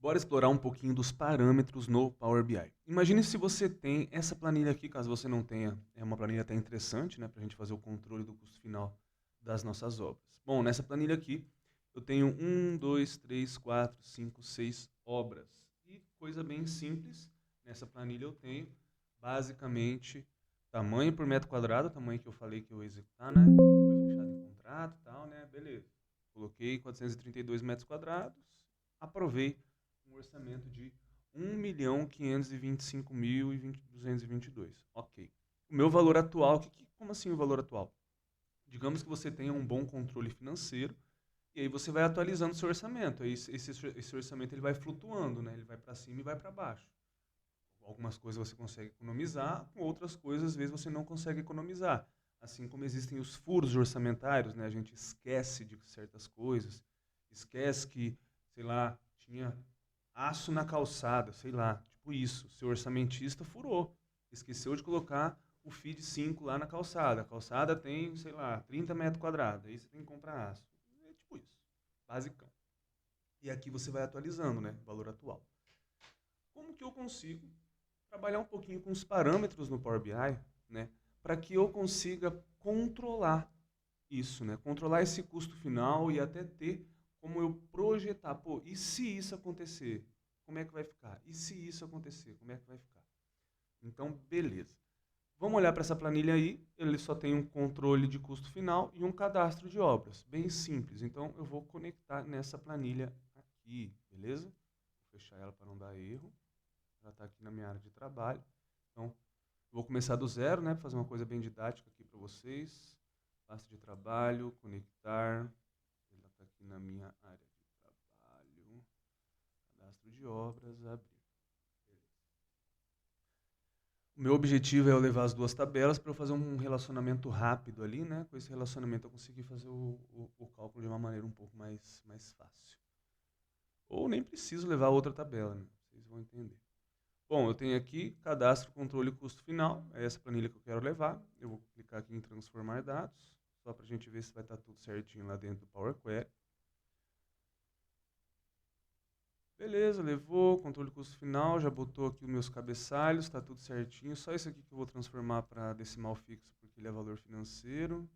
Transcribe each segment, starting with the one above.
Bora explorar um pouquinho dos parâmetros no Power BI. Imagine se você tem essa planilha aqui, caso você não tenha, é uma planilha até interessante, né, para a gente fazer o controle do custo final das nossas obras. Bom, nessa planilha aqui, eu tenho 6 obras. E coisa bem simples, nessa planilha eu tenho, basicamente, tamanho por metro quadrado, tamanho que eu falei que eu ia executar, né, foi fechado em contrato e tal, né, beleza. Coloquei 432 metros quadrados, aprovei um orçamento de 1.525.222. Ok. O meu valor atual, como assim o valor atual? Digamos que você tenha um bom controle financeiro e aí você vai atualizando o seu orçamento. Aí esse orçamento ele vai flutuando, né? Ele vai para cima e vai para baixo. Algumas coisas você consegue economizar, com outras coisas às vezes você não consegue economizar. Assim como existem os furos orçamentários, né? A gente esquece de certas coisas, esquece que, sei lá, tinha aço na calçada, sei lá, tipo isso. Seu orçamentista furou. Esqueceu de colocar o feed 5 lá na calçada. A calçada tem, sei lá, 30 metros quadrados. Aí você tem que comprar aço. É tipo isso. Basicão. E aqui você vai atualizando, né? Valor atual. Como que eu consigo trabalhar um pouquinho com os parâmetros no Power BI, né? Para que eu consiga controlar isso, né? Controlar esse custo final e até ter como eu projetar, pô, e se isso acontecer, como é que vai ficar? E se isso acontecer, como é que vai ficar? Então, beleza. Vamos olhar para essa planilha aí, ele só tem um controle de custo final e um cadastro de obras, bem simples. Então, eu vou conectar nessa planilha aqui, beleza? Vou fechar ela para não dar erro. Já está aqui na minha área de trabalho. Então, vou começar do zero, né? Fazer uma coisa bem didática aqui para vocês. Pasta de trabalho, conectar. Ela está aqui na minha área de trabalho. Cadastro de obras, abrir. O meu objetivo é eu levar as duas tabelas para eu fazer um relacionamento rápido ali, né? Com esse relacionamento eu conseguir fazer o cálculo de uma maneira um pouco mais fácil. Ou nem preciso levar outra tabela, né? Vocês vão entender. Bom, eu tenho aqui cadastro, controle e custo final. É essa planilha que eu quero levar. Eu vou clicar aqui em transformar dados, só para a gente ver se vai estar tudo certinho lá dentro do Power Query. Beleza, levou, controle custo final, já botou aqui os meus cabeçalhos, está tudo certinho. Só isso aqui que eu vou transformar para decimal fixo, porque ele é valor financeiro.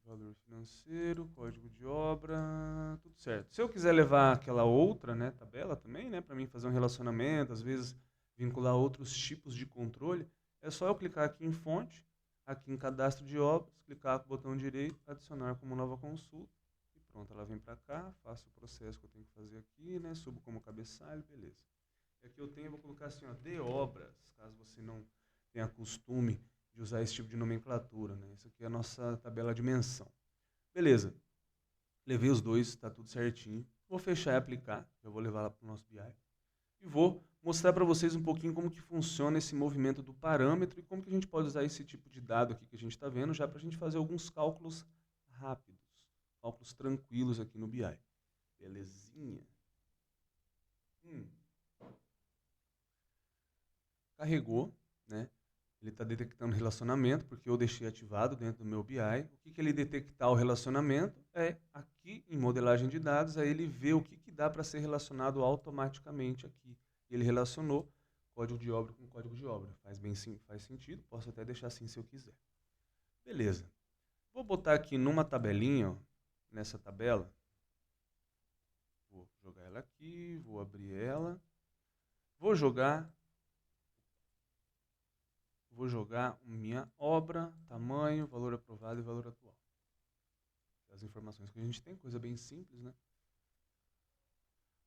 Valor financeiro, código de obra, tudo certo. Se eu quiser levar aquela outra, né, tabela também, né, para mim fazer um relacionamento, às vezes vincular outros tipos de controle, é só eu clicar aqui em fonte, aqui em cadastro de obras, clicar com o botão direito, adicionar como nova consulta, e pronto, ela vem para cá, faço o processo que eu tenho que fazer aqui, né, subo como cabeçalho, beleza. E aqui eu tenho, vou colocar assim, ó, de obras, caso você não tenha costume de usar esse tipo de nomenclatura, né? Isso aqui é a nossa tabela de menção. Beleza, levei os dois, está tudo certinho. Vou fechar e aplicar, já vou levar lá para o nosso BI. E vou mostrar para vocês um pouquinho como que funciona esse movimento do parâmetro e como que a gente pode usar esse tipo de dado aqui que a gente está vendo já para a gente fazer alguns cálculos rápidos, cálculos tranquilos aqui no BI. Belezinha? Carregou, né? Ele está detectando relacionamento, porque eu deixei ativado dentro do meu BI. O que ele detectar o relacionamento é aqui em modelagem de dados, aí ele vê o que dá para ser relacionado automaticamente aqui. Ele relacionou código de obra com código de obra. Faz bem sim, faz sentido, posso até deixar assim se eu quiser. Beleza. Vou botar aqui numa tabelinha, ó, nessa tabela. Vou jogar ela aqui, vou abrir ela. Vou jogar minha obra, tamanho, valor aprovado e valor atual. As informações que a gente tem, coisa bem simples, né?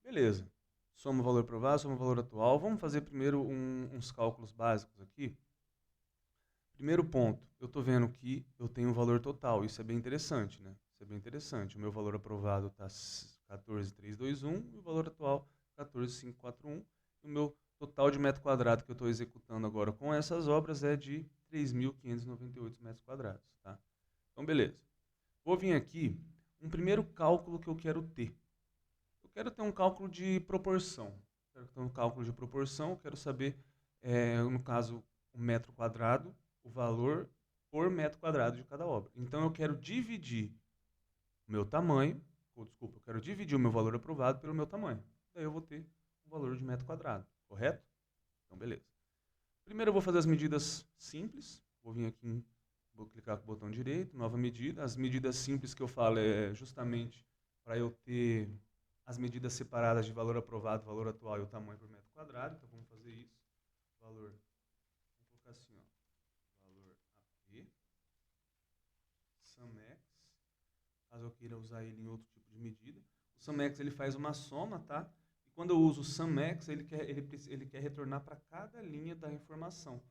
Beleza. Soma o valor aprovado, soma o valor atual. Vamos fazer primeiro uns cálculos básicos aqui. Primeiro ponto, eu estou vendo que eu tenho um valor total. Isso é bem interessante, né? Isso é bem interessante. O meu valor aprovado está 14.321 e o valor atual 14.541. O meu total de metro quadrado que eu estou executando agora com essas obras é de 3.598 metros quadrados, tá? Então, beleza. Vou vir aqui, um primeiro cálculo que eu quero ter. Eu quero ter um cálculo de proporção. Quero ter um cálculo de proporção, eu quero saber, no caso, o metro quadrado, o valor por metro quadrado de cada obra. Então, eu quero dividir o meu tamanho desculpa, eu quero dividir o meu valor aprovado pelo meu tamanho. Daí eu vou ter o valor de metro quadrado, correto? Então, beleza. Primeiro eu vou fazer as medidas simples. Vou vir aqui, vou clicar com o botão direito, nova medida. As medidas simples que eu falo é justamente para eu ter as medidas separadas de valor aprovado, valor atual e o tamanho por metro quadrado. Então, vamos fazer isso. Valor, vamos colocar assim, ó, valor AP, SUMMAX, caso eu queira usar ele em outro tipo de medida. O SUMMAX ele faz uma soma, tá? E quando eu uso o SUMMAX, ele quer retornar para cada linha da informação.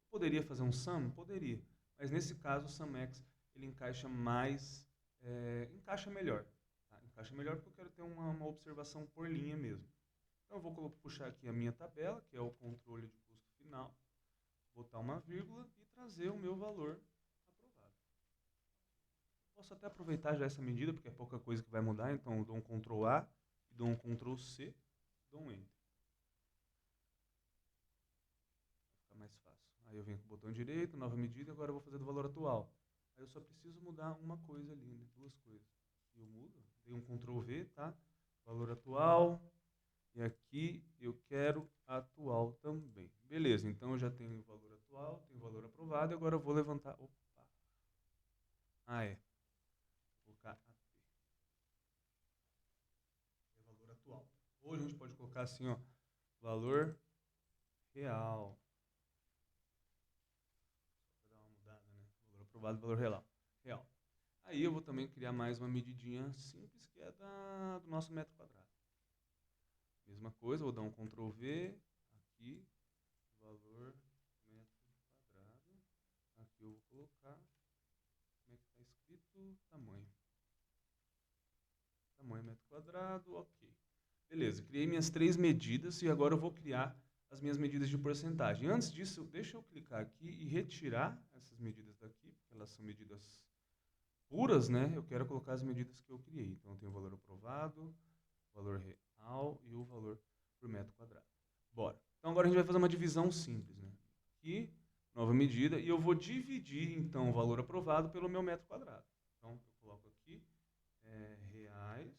Poderia fazer um SUM? Poderia. Mas nesse caso o SUMMAX ele encaixa mais, encaixa melhor. Tá? Encaixa melhor porque eu quero ter uma observação por linha mesmo. Então eu vou puxar aqui a minha tabela, que é o controle de custo final, botar uma vírgula e trazer o meu valor aprovado. Posso até aproveitar já essa medida, porque é pouca coisa que vai mudar, então eu dou um Ctrl A, dou um Ctrl C, dou um Enter. Vai ficar mais fácil. Aí eu venho com o botão direito, nova medida, agora eu vou fazer do valor atual. Aí eu só preciso mudar uma coisa ali, né? Duas coisas. E eu mudo, dei um Ctrl V, tá? Valor atual. E aqui eu quero atual também. Beleza, então eu já tenho o valor atual, tenho o valor aprovado, e agora eu vou levantar. Opa! Vou colocar AT. É valor atual. Ou a gente pode colocar assim, ó, valor real. Só para dar uma mudada, né? Valor aprovado, valor real. Aí eu vou também criar mais uma medidinha simples, que é do nosso metro quadrado. Mesma coisa, vou dar um Ctrl V, aqui, valor metro quadrado. Aqui eu vou colocar, como é que está escrito? Tamanho. Tamanho metro quadrado, ok. Beleza, criei minhas 3 medidas e agora eu vou criar as minhas medidas de porcentagem. Antes disso, deixa eu clicar aqui e retirar essas medidas daqui, porque elas são medidas puras, né? Eu quero colocar as medidas que eu criei. Então eu tenho o valor aprovado, valor real e o valor por metro quadrado. Bora. Então agora a gente vai fazer uma divisão simples, né? Aqui, nova medida, e eu vou dividir então o valor aprovado pelo meu metro quadrado. Então eu coloco aqui reais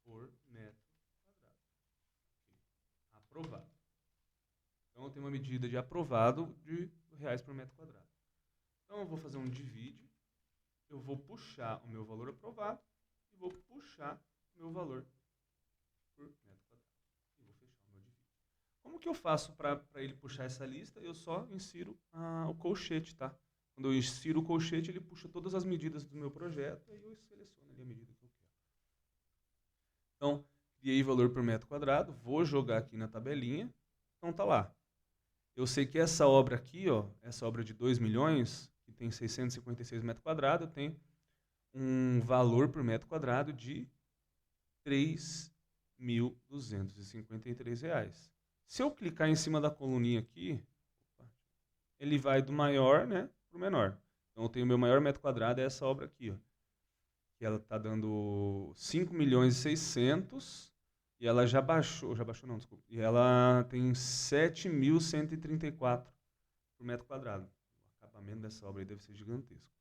por metro quadrado. Okay. Aprovado. Então eu tenho uma medida de aprovado de reais por metro quadrado. Então eu vou fazer um divide, eu vou puxar o meu valor aprovado e vou puxar o meu valor por metro quadrado. E vou fechar o meu divide. Como que eu faço para ele puxar essa lista? Eu só insiro o colchete, tá? Quando eu insiro o colchete, ele puxa todas as medidas do meu projeto e eu seleciono ali a medida que eu quero. Então, criei valor por metro quadrado, vou jogar aqui na tabelinha. Então tá lá. Eu sei que essa obra aqui, ó, essa obra de 2 milhões, que tem 656 metros quadrados, tem um valor por metro quadrado de R$ 3.253. Se eu clicar em cima da coluninha aqui, ele vai do maior, né, para o menor. Então eu tenho o meu maior metro quadrado, é essa obra aqui, ó, que ela está dando 5.600.000 e ela já baixou não, desculpa, e ela tem 7.134 por metro quadrado. O acabamento dessa obra aí deve ser gigantesco.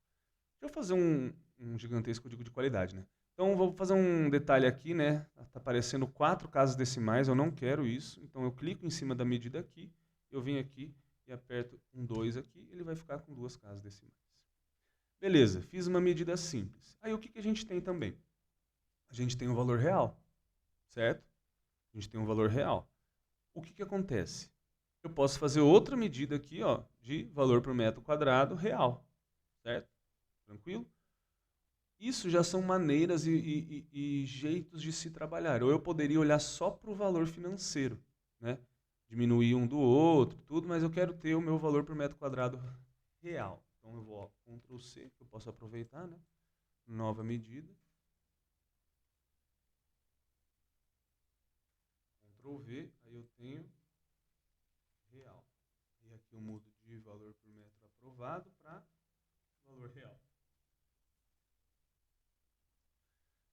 Deixa eu fazer um gigantesco, eu digo de qualidade, né? Então, vou fazer um detalhe aqui, né? Está aparecendo 4 casas decimais, eu não quero isso. Então, eu clico em cima da medida aqui, eu venho aqui e aperto um 2 aqui, ele vai ficar com 2 casas decimais. Beleza, fiz uma medida simples. Aí, o que a gente tem também? A gente tem o valor real, certo? A gente tem um valor real. O que acontece? Eu posso fazer outra medida aqui, ó, de valor por metro quadrado real, certo? Tranquilo? Isso já são maneiras e jeitos de se trabalhar. Ou eu poderia olhar só para o valor financeiro, né? Diminuir um do outro, tudo, mas eu quero ter o meu valor por metro quadrado real. Então eu vou, ó, Ctrl C, que eu posso aproveitar, né? Nova medida. Ctrl V, aí eu tenho real. E aqui eu mudo de valor por metro aprovado para valor real.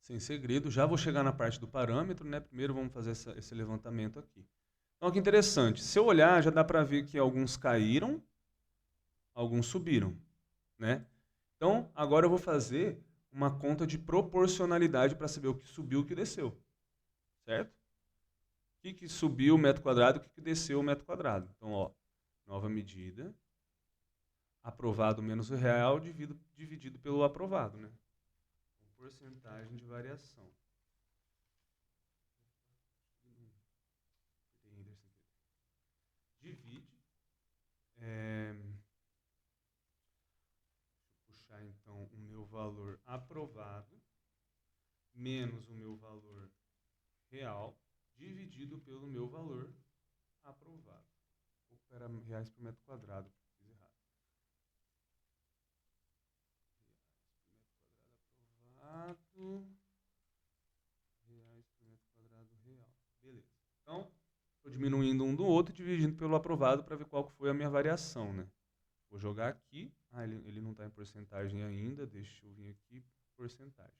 Sem segredo, já vou chegar na parte do parâmetro, né? Primeiro vamos fazer esse levantamento aqui. Então, que interessante. Se eu olhar, já dá para ver que alguns caíram, alguns subiram, né? Então, agora eu vou fazer uma conta de proporcionalidade para saber o que subiu e o que desceu. Certo? O que subiu o metro quadrado e o que desceu o metro quadrado. Então, ó, nova medida, aprovado menos o real dividido pelo aprovado, né? Porcentagem de variação. Divide. Deixa eu puxar então o meu valor aprovado menos o meu valor real dividido pelo meu valor aprovado. Opa, era reais por metro quadrado, fiz errado. Reais por metro quadrado aprovado. Reais por metro quadrado real. Beleza. Então, estou diminuindo um do outro e dividindo pelo aprovado para ver qual foi a minha variação, né? Vou jogar aqui. Ah, ele não está em porcentagem ainda. Deixa eu vir aqui, porcentagem.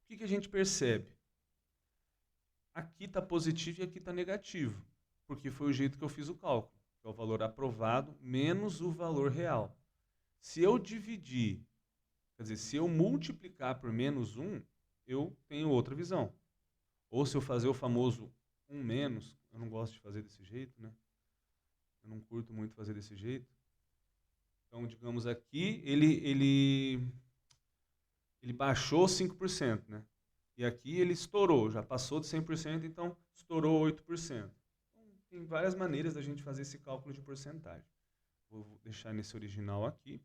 O que a gente percebe? Aqui está positivo e aqui está negativo, porque foi o jeito que eu fiz o cálculo, que é o valor aprovado menos o valor real. Se eu dividir, quer dizer, se eu multiplicar por menos 1, eu tenho outra visão. Ou se eu fazer o famoso 1 menos, eu não gosto de fazer desse jeito, né? Eu não curto muito fazer desse jeito. Então, digamos aqui, ele baixou 5%, né? E aqui ele estourou, já passou de 100%, então estourou 8%. Então, tem várias maneiras da gente fazer esse cálculo de porcentagem. Vou deixar nesse original aqui.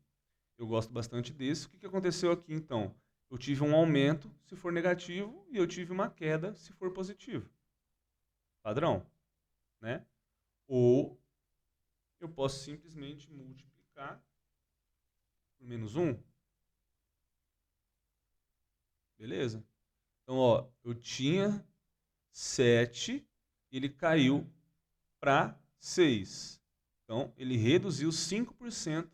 Eu gosto bastante desse. O que aconteceu aqui, então? Eu tive um aumento se for negativo e eu tive uma queda se for positivo. Padrão, né? Ou eu posso simplesmente multiplicar por menos 1. Beleza? Então, ó, eu tinha 7, ele caiu para 6. Então, ele reduziu 5%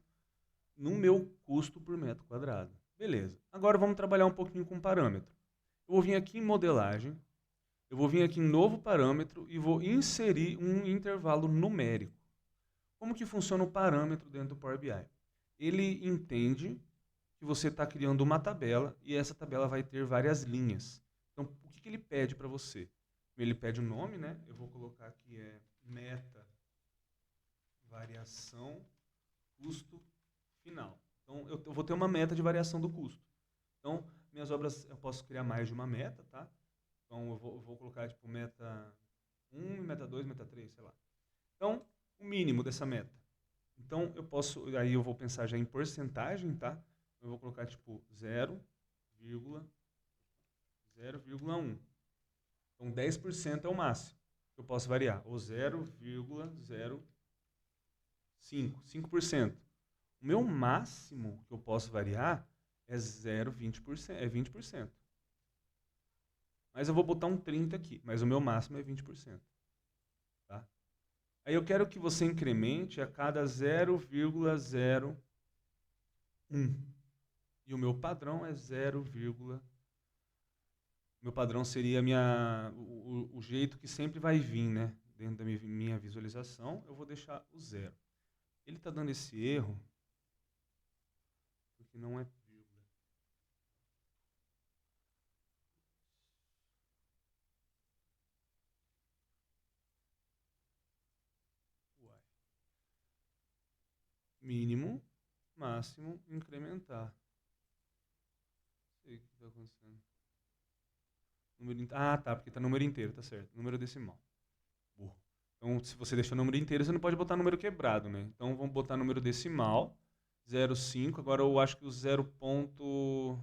no meu custo por metro quadrado. Beleza. Agora vamos trabalhar um pouquinho com parâmetro. Eu vou vir aqui em modelagem, eu vou vir aqui em novo parâmetro e vou inserir um intervalo numérico. Como que funciona o parâmetro dentro do Power BI? Ele entende que você está criando uma tabela e essa tabela vai ter várias linhas. Então, o que ele pede para você? Ele pede o nome, né? Eu vou colocar aqui meta, variação, custo final. Então, eu vou ter uma meta de variação do custo. Então, minhas obras, eu posso criar mais de uma meta, tá? Então, eu vou colocar, tipo, meta 1, meta 2, meta 3, sei lá. Então, o mínimo dessa meta. Então, eu posso, aí eu vou pensar já em porcentagem, tá? Eu vou colocar, tipo, 0,1. Então, 10% é o máximo que eu posso variar. Ou 0,05. 5%. O meu máximo que eu posso variar é 0,20%. É 20%. Mas eu vou botar um 30 aqui. Mas o meu máximo é 20%. Tá? Aí eu quero que você incremente a cada 0,01. E o meu padrão é 0, meu padrão seria o jeito que sempre vai vir, né? Dentro da minha visualização, eu vou deixar o 0. Ele está dando esse erro porque não é vírgula. Uai. Mínimo, máximo, incrementar. Não sei o que está acontecendo. Ah, tá, porque está número inteiro, tá certo. Número decimal. Burro. Então, se você deixar o número inteiro, você não pode botar número quebrado, né? Então, vamos botar número decimal, 0,5. Agora, eu acho que o 0 ponto...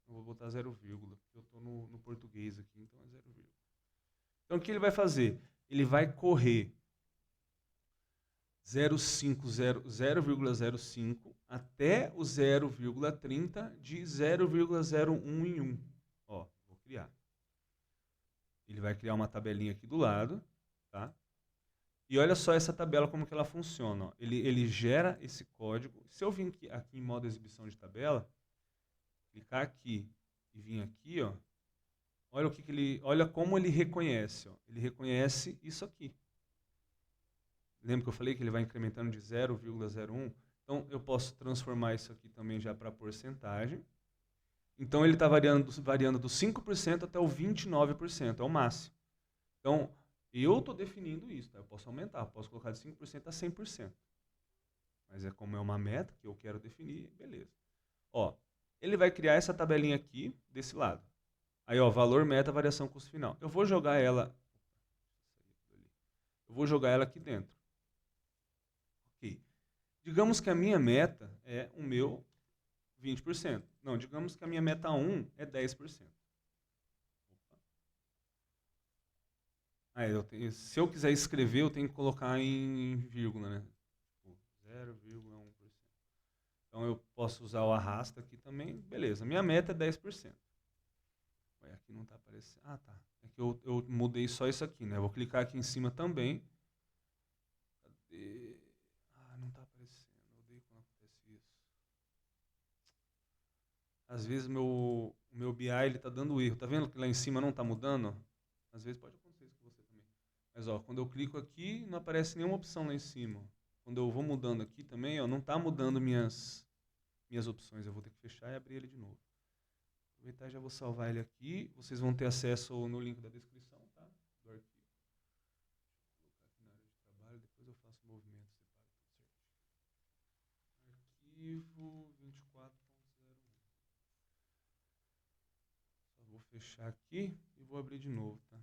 Eu vou botar 0, porque eu estou no português aqui, então é 0, Então, o que ele vai fazer? Ele vai correr 0,05 até o 0,30 de 0,01 em 1. Ó, vou criar. Ele vai criar uma tabelinha aqui do lado, tá? E olha só essa tabela como que ela funciona. Ó. Ele gera esse código. Se eu vir aqui em modo exibição de tabela, clicar aqui e vir aqui, ó, olha o que olha como ele reconhece. Ó. Ele reconhece isso aqui. Lembra que eu falei que ele vai incrementando de 0,01? Então, eu posso transformar isso aqui também já para porcentagem. Então ele está variando do 5% até o 29%, é o máximo. Então, eu estou definindo isso, tá? Eu posso aumentar, posso colocar de 5% a 100%. Mas como é uma meta que eu quero definir, beleza. Ó, ele vai criar essa tabelinha aqui, desse lado. Aí, ó, valor, meta, variação, custo final. Eu vou jogar ela aqui dentro. Ok. Digamos que a minha meta é o meu 20%. Não, digamos que a minha meta 1 é 10%. Se eu quiser escrever, eu tenho que colocar em vírgula, né? 0,1%. Então eu posso usar o arrasta aqui também. Beleza, minha meta é 10%. Ué, aqui não está aparecendo. Ah, tá. É que eu mudei só isso aqui, né? Eu vou clicar aqui em cima também. Cadê? Ah, não está aparecendo. Eu odeio quando acontece isso. Às vezes o meu BI ele tá dando erro. Tá vendo que lá em cima não está mudando? Às vezes pode acontecer isso com você também. Mas ó, quando eu clico aqui, não aparece nenhuma opção lá em cima. Quando eu vou mudando aqui também, ó, não está mudando minhas opções. Eu vou ter que fechar e abrir ele de novo. Aproveitar e já vou salvar ele aqui. Vocês vão ter acesso no link da descrição, tá? Do arquivo. Vou colocar aqui na área de trabalho, depois eu faço o movimento, separo tudo certinho. Arquivo 24.01. Só vou fechar aqui e vou abrir de novo, tá?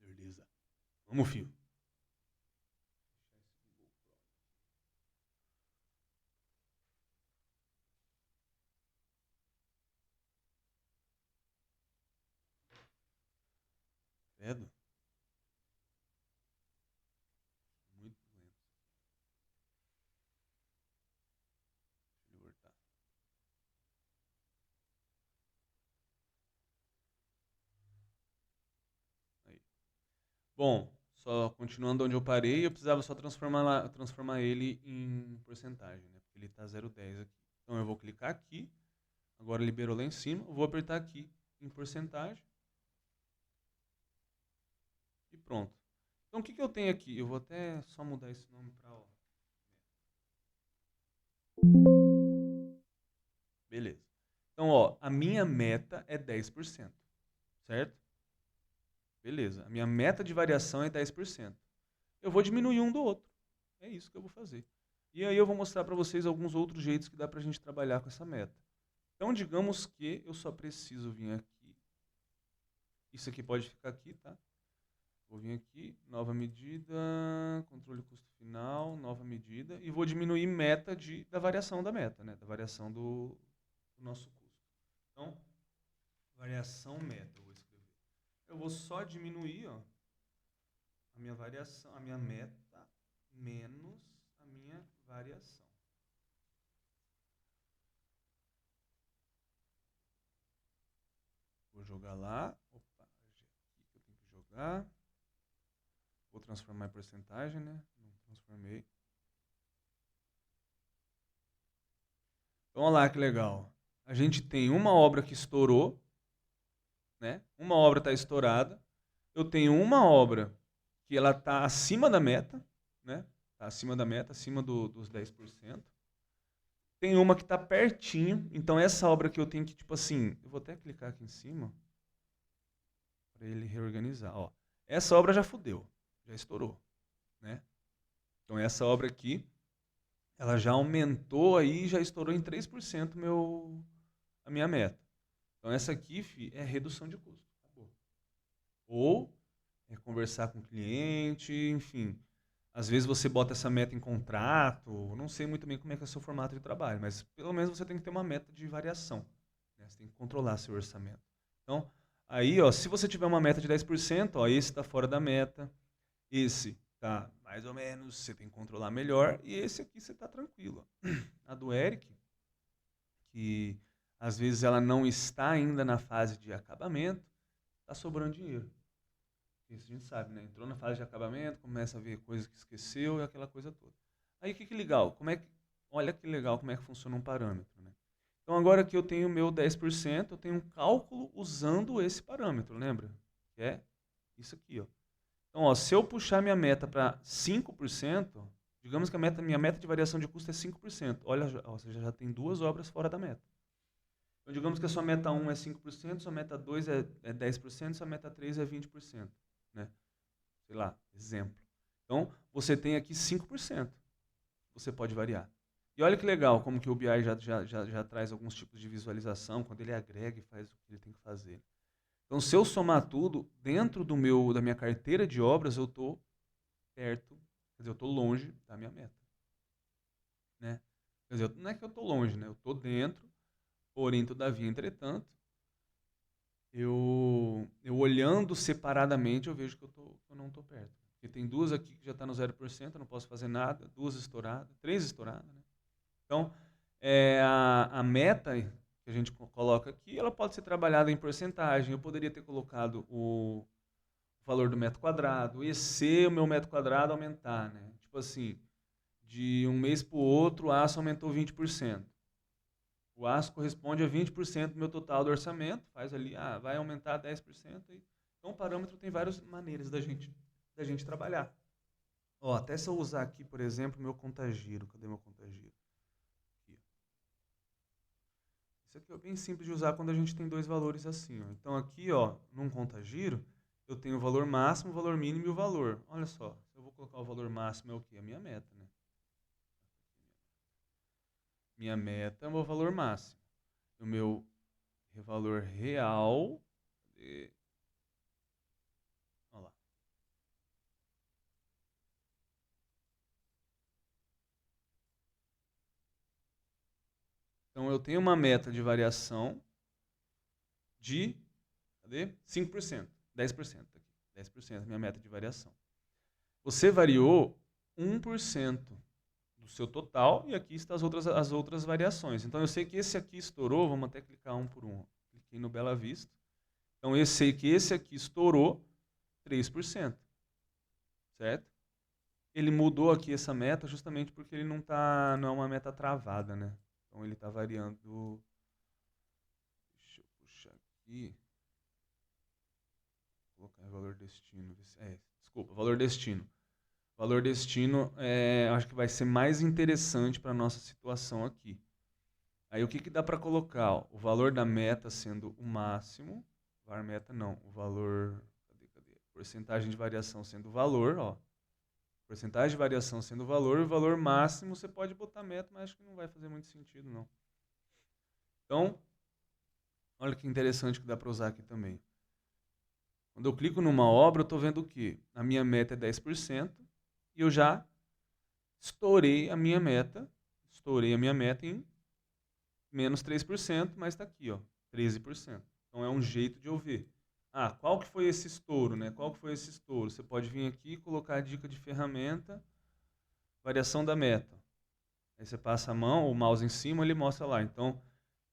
Beleza. Vamos, filho. Credo. Muito lento. Deixa eu voltar. Aí. Bom, só continuando onde eu parei, eu precisava só transformar ele em porcentagem, né? Porque ele está 0,10 aqui. Então eu vou clicar aqui, agora liberou lá em cima, eu vou apertar aqui em porcentagem e pronto. Então o que eu tenho aqui? Eu vou até só mudar esse nome para... Beleza. Então, ó, a minha meta é 10%, certo? Beleza. A minha meta de variação é 10%. Eu vou diminuir um do outro. É isso que eu vou fazer. E aí eu vou mostrar para vocês alguns outros jeitos que dá para a gente trabalhar com essa meta. Então, digamos que eu só preciso vir aqui. Isso aqui pode ficar aqui, tá? Vou vir aqui, nova medida, controle custo final, nova medida, e vou diminuir meta da variação da meta, né? Da variação do nosso custo. Então, variação meta, eu vou escrever. Eu vou só diminuir, ó, a minha variação, a minha meta menos a minha variação. Vou jogar lá. Opa, aqui que eu tenho que jogar. Vou transformar em porcentagem, né? Não transformei. Então, olha lá que legal. A gente tem uma obra que estourou, né? Uma obra está estourada. Eu tenho uma obra que ela está acima da meta, né? Está acima da meta, acima dos 10%. Tem uma que está pertinho. Então, essa obra que eu tenho que, tipo assim... Eu vou até clicar aqui em cima para ele reorganizar. Ó, essa obra já fudeu, já estourou, né? Então, essa obra aqui, ela já aumentou aí, já estourou em 3% a minha meta. Então, essa aqui, é redução de custo. Acabou. Ou é conversar com o cliente, enfim. Às vezes você bota essa meta em contrato, não sei muito bem como é que é o seu formato de trabalho, mas pelo menos você tem que ter uma meta de variação, né? Você tem que controlar seu orçamento. Então, aí, ó, se você tiver uma meta de 10%, ó, esse está fora da meta, esse tá mais ou menos, você tem que controlar melhor, e esse aqui você está tranquilo. A do Eric, que às vezes ela não está ainda na fase de acabamento, está sobrando dinheiro. Isso a gente sabe, né? Entrou na fase de acabamento, começa a ver coisas que esqueceu e aquela coisa toda. Aí o que legal? Olha que legal como é que funciona um parâmetro, né? Então, agora que eu tenho o meu 10%, eu tenho um cálculo usando esse parâmetro, lembra? Que é isso aqui, ó. Então, ó, se eu puxar minha meta para 5%, digamos que minha meta de variação de custo é 5%. Olha, ó, você já tem 2 obras fora da meta. Então, digamos que a sua meta 1 é 5%, sua meta 2 é 10%, sua meta 3 é 20%. Né? Sei lá, exemplo. Então, você tem aqui 5%. Você pode variar. E olha que legal como que o BI já traz alguns tipos de visualização, quando ele agrega e faz o que ele tem que fazer. Então, se eu somar tudo, dentro da minha carteira de obras, eu estou perto, quer dizer, eu estou longe da minha meta. Né? Quer dizer, não é que eu estou longe, né? Eu estou dentro, porém, todavia, entretanto, eu olhando separadamente, eu vejo que eu não estou perto. Porque tem 2 aqui que já está no 0%, eu não posso fazer nada, 2 estouradas, 3 estouradas. Né? Então, a meta que a gente coloca aqui, ela pode ser trabalhada em porcentagem. Eu poderia ter colocado o valor do metro quadrado, e se o meu metro quadrado aumentar, né? Tipo assim, de um mês para o outro, o aço aumentou 20%. O aço corresponde a 20% do meu total do orçamento, faz ali, vai aumentar 10%. Então, o parâmetro tem várias maneiras da gente trabalhar. Ó, até se eu usar aqui, por exemplo, meu contagiro. Cadê meu contagiro? Aqui. Isso aqui é bem simples de usar quando a gente tem 2 valores assim. Ó. Então, aqui, ó, num contagiro, eu tenho o valor máximo, o valor mínimo e o valor. Olha só, se eu vou colocar o valor máximo é o quê? A minha meta, né? Minha meta é o meu valor máximo. O meu valor real... Olha lá. Então, eu tenho uma meta de variação de, cadê? 5%, 10% aqui. 10% é minha meta de variação. Você variou 1% do seu total e aqui estão as outras variações. Então, eu sei que esse aqui estourou, vamos até clicar um por um. Cliquei no Bela Vista. Então, eu sei que esse aqui estourou 3%. Certo? Ele mudou aqui essa meta justamente porque ele não é uma meta travada, né? Então, ele está variando... Deixa eu puxar aqui. Vou colocar valor destino. Desculpa, valor destino. Valor destino, acho que vai ser mais interessante para a nossa situação aqui. Aí o que dá para colocar? Ó, o valor da meta sendo o máximo. Var meta não, o valor... Cadê? Porcentagem de variação sendo o valor, ó. Porcentagem de variação sendo o valor máximo você pode botar meta, mas acho que não vai fazer muito sentido, não. Então, olha que interessante que dá para usar aqui também. Quando eu clico numa obra, eu estou vendo o quê? A minha meta é 10% e eu já estourei a minha meta em menos 3%, mas está aqui, ó, 13%. Então é um jeito de eu ver. Qual que foi esse estouro, né? Qual que foi esse estouro? Você pode vir aqui e colocar a dica de ferramenta, variação da meta. Aí você passa a mão, o mouse em cima, ele mostra lá. Então,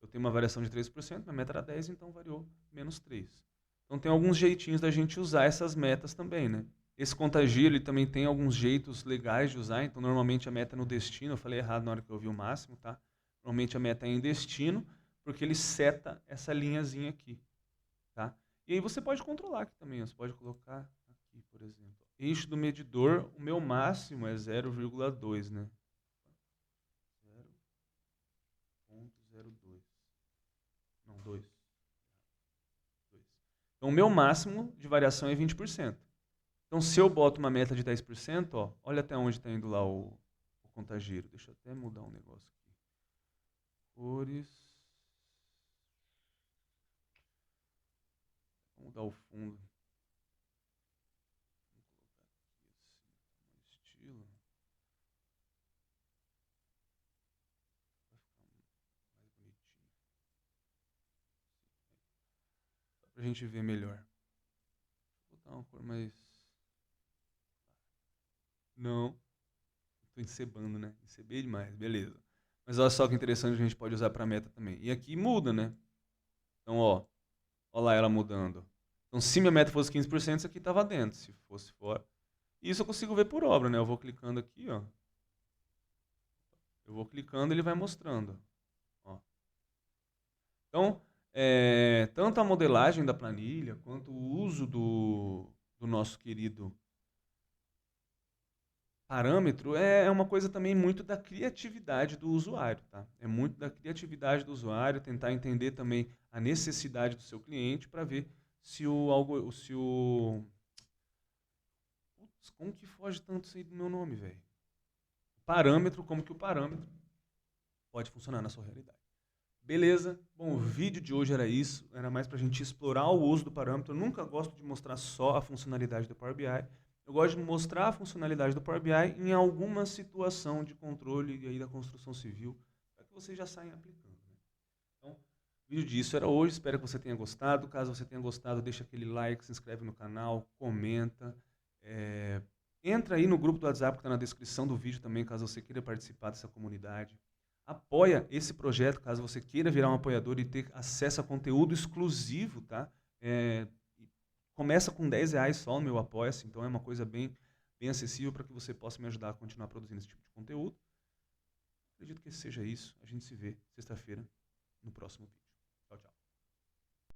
eu tenho uma variação de 3%, minha meta era 10, então variou menos 3. Então tem alguns jeitinhos da gente usar essas metas também, né? Esse contagio, ele também tem alguns jeitos legais de usar. Então, normalmente a meta é no destino. Eu falei errado na hora que eu vi o máximo, tá? Normalmente a meta é em destino, porque ele seta essa linhazinha aqui, tá? E aí você pode controlar aqui também. Você pode colocar aqui, por exemplo. Eixo do medidor, o meu máximo é 0,2, né? 0,02. Não, 2. Então, o meu máximo de variação é 20%. Então, se eu boto uma meta de 10%, ó, olha até onde está indo lá o contagiro. Deixa eu até mudar um negócio aqui. Cores. Vou mudar o fundo. Vou colocar aqui assim, estilo. Vai ficar mais bonitinho. Só pra gente ver melhor. Vou botar uma cor mais... Não. Tô encebando, né? Encebei demais, beleza. Mas olha só que interessante, a gente pode usar para meta também. E aqui muda, né? Então, ó lá ela mudando. Então, se minha meta fosse 15%, isso aqui estava dentro. Se fosse fora. E isso eu consigo ver por obra, né? Eu vou clicando aqui, ó. Eu vou clicando e ele vai mostrando. Ó. Então, tanto a modelagem da planilha, quanto o uso do nosso querido parâmetro é uma coisa também muito da criatividade do usuário, tá? É muito da criatividade do usuário, tentar entender também a necessidade do seu cliente para ver se o algo, se o Putz, como que foge tanto isso aí do meu nome, velho? Parâmetro, como que o parâmetro pode funcionar na sua realidade. Beleza? Bom, o vídeo de hoje era isso, era mais para a gente explorar o uso do parâmetro. Eu nunca gosto de mostrar só a funcionalidade do Power BI. Eu gosto de mostrar a funcionalidade do Power BI em alguma situação de controle e aí da construção civil, para que vocês já saiam aplicando. Né? Então, o vídeo disso era hoje, espero que você tenha gostado. Caso você tenha gostado, deixa aquele like, se inscreve no canal, comenta. É, Entra aí no grupo do WhatsApp que está na descrição do vídeo também, caso você queira participar dessa comunidade. Apoia esse projeto, caso você queira virar um apoiador e ter acesso a conteúdo exclusivo, tá? É, Começa com R$ 10 só no meu Apoia-se, então é uma coisa bem acessível para que você possa me ajudar a continuar produzindo esse tipo de conteúdo. Acredito que seja isso. A gente se vê sexta-feira no próximo vídeo. Tchau, tchau.